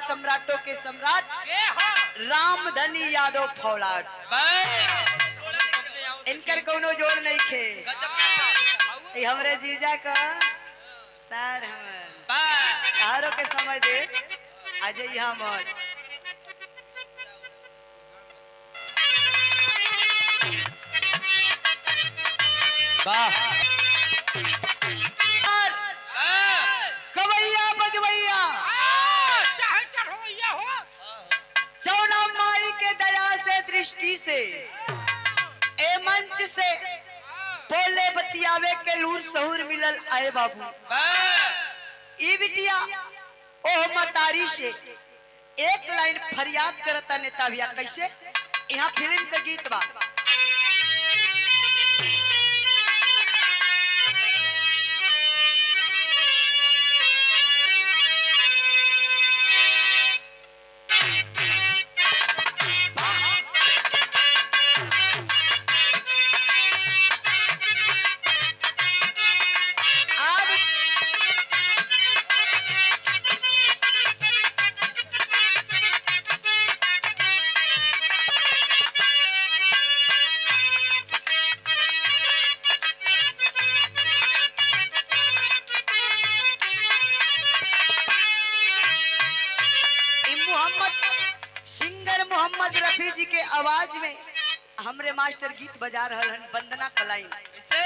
सम्राटों के सम्राट रामधनी यादव फौलाद। इनकर कोनो जोड़ नहीं थे। हमरे जीजा का सर हमरो के समय दे आज यहाँ मत कवैया बजवैया चाहे चढ़वैया हो चौना माई के दया से दृष्टि से ए मंच से बोले बतियावे के लूर सहूर मिलल आए बाबू। ई बिटिया ओ मतारी से एक लाइन फरियाद करता नेता भैया कैसे यहाँ फिल्म का गीत बा। सिंगर मोहम्मद रफी जी के आवाज में हमरे मास्टर गीत बजा रहल हन वंदना कलाई से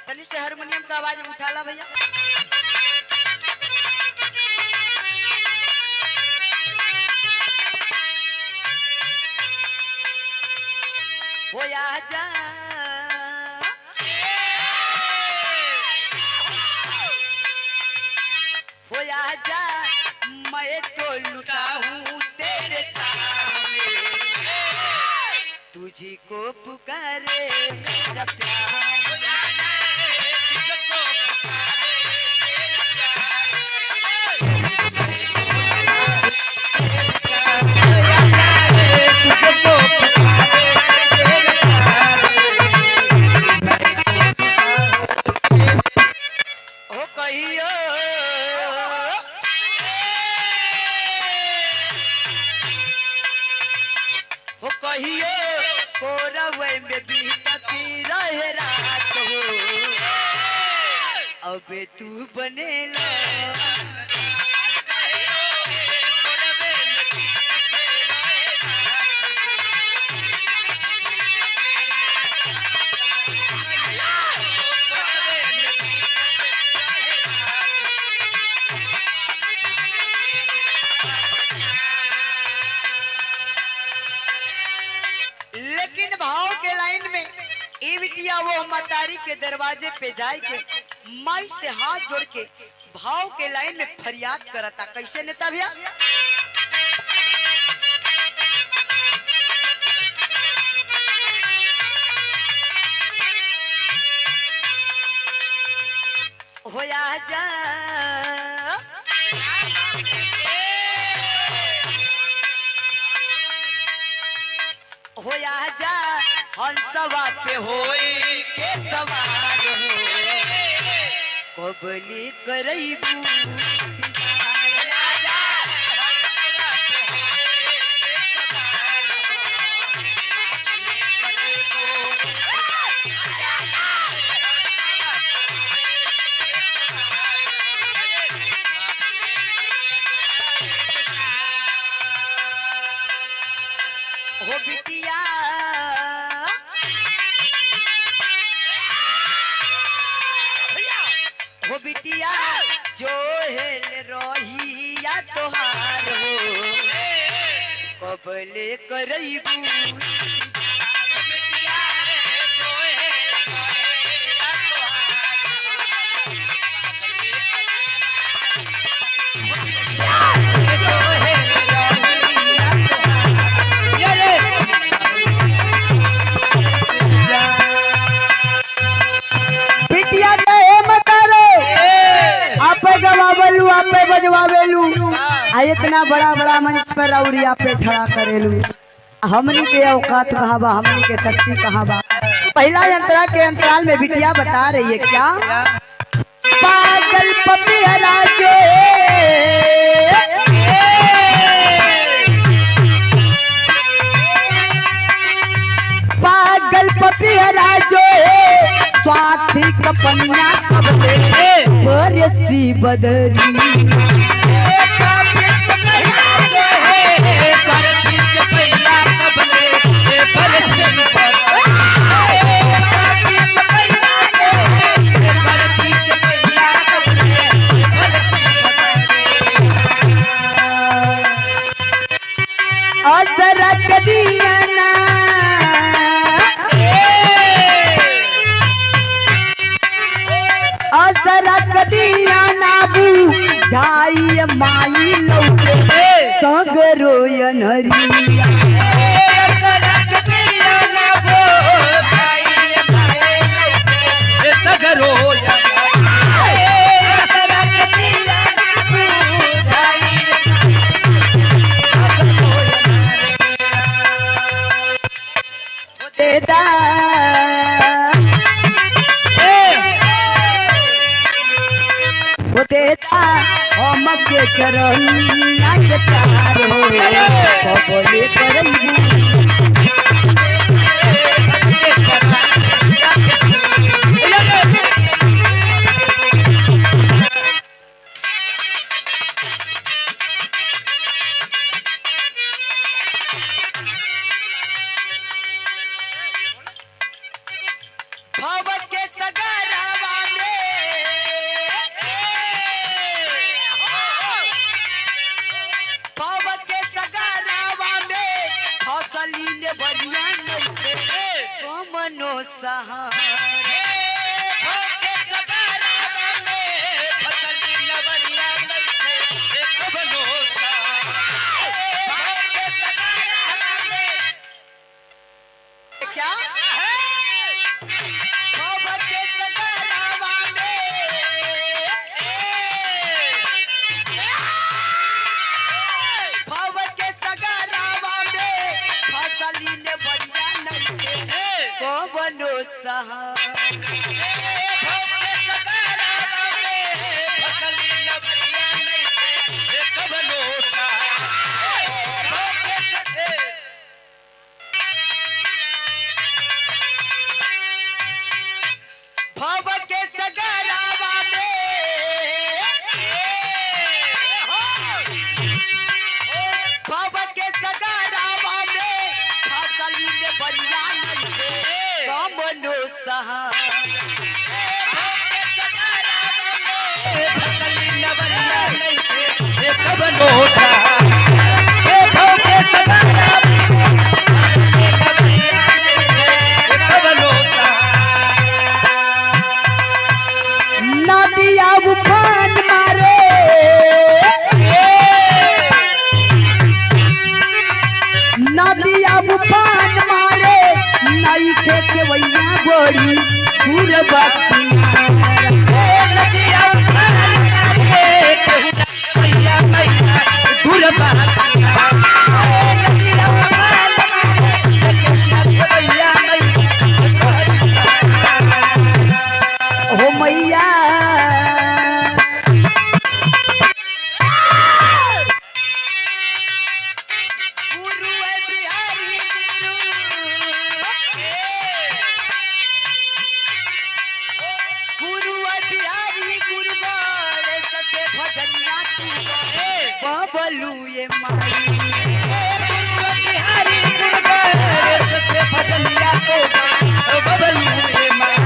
तनी से हारमोनियम का आवाज उठाला भैया। हो जा हो जा मैं तो लुटा हूँ तेरे छाव में तुझी को पुकारे मेरा प्यार तुझको हो कहियो कहियो कोरवे में बीतती रहे रात हो अबे तू बनेला लेकिन भाव के लाइन में ई बिटिया वो मतारी के दरवाजे पे जाए के माई से हाथ जोड़ के भाव के लाइन में फरियाद करता कैसे नेता भैया। हो जा हो जा हंसवा पे होई के सवार हो कबली करैबू हो बिटिया हो बिटिया जो हेल रही या तोहार हो कबले करैबू इतना बड़ा बड़ा मंच पर औरिया पे खड़ा करेलू हमनी के औकात कहाँ बा हमनी के शक्ति कहाँ बा। पहला अंतरा के अंतराल में बिटिया बता रही है क्या पागल पपिया राजे बदरी अदरक दिया ना अदरक दिया ना बुझाई माई लौके सगरोयन हरिया अदरक दिया ना बुझाई माई लौके सगरोयन देदा वो देदा हम के चरण नाच प्यार हो बोले करई मनो सहारे होके सगारावा में फसली नवरिया नइखे एक मनो सहारे होके सगारावा में क्या होके सगारावा में होके सगारावा में फसली नवरिया नइखे बनो सहारे होके सगारावा में फसली नवरिया नइखे एक बनो सहारे होके सगे भव के सगारावा में भव के सगारावा में फसली ने बलिया नइखे मनो सहारे होके सगारावा में फसली ने बलिया नइखे एक बनो सहारे होके सगारावा नदिया उफान मारे नदिया उफान मारे नई खेत वैया बड़ी दूर बाकी नदिया उफान मारे वैया वैया दूर बाकी नदिया उफान मारे वैया हो मैया गुरु है बिहारी गुरु है बिहारी गुरु बारे सते भजनिया तू बबलू ये माई गुरु है बिहारी गुरु बारे सते भजनिया तू बबलू ये माई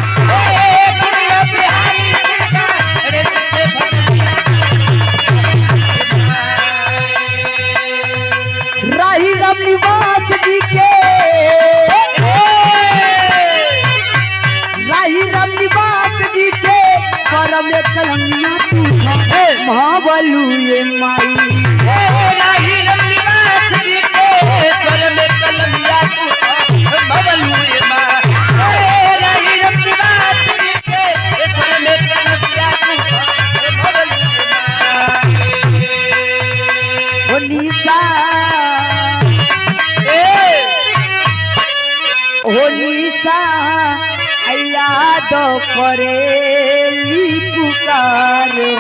राही राम निवास जी के राही राम निवास जी के करम कलमिया तू महाबलू ये माई राही राम निवास जी के करम कलमिया तू महाबलू ये माई राही राम निवास जी के करम कलमिया तू महाबलू ये माई निशा निशा याद करेली पुकारो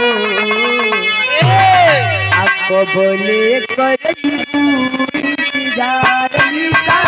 आप बोले करी इंतजार निशा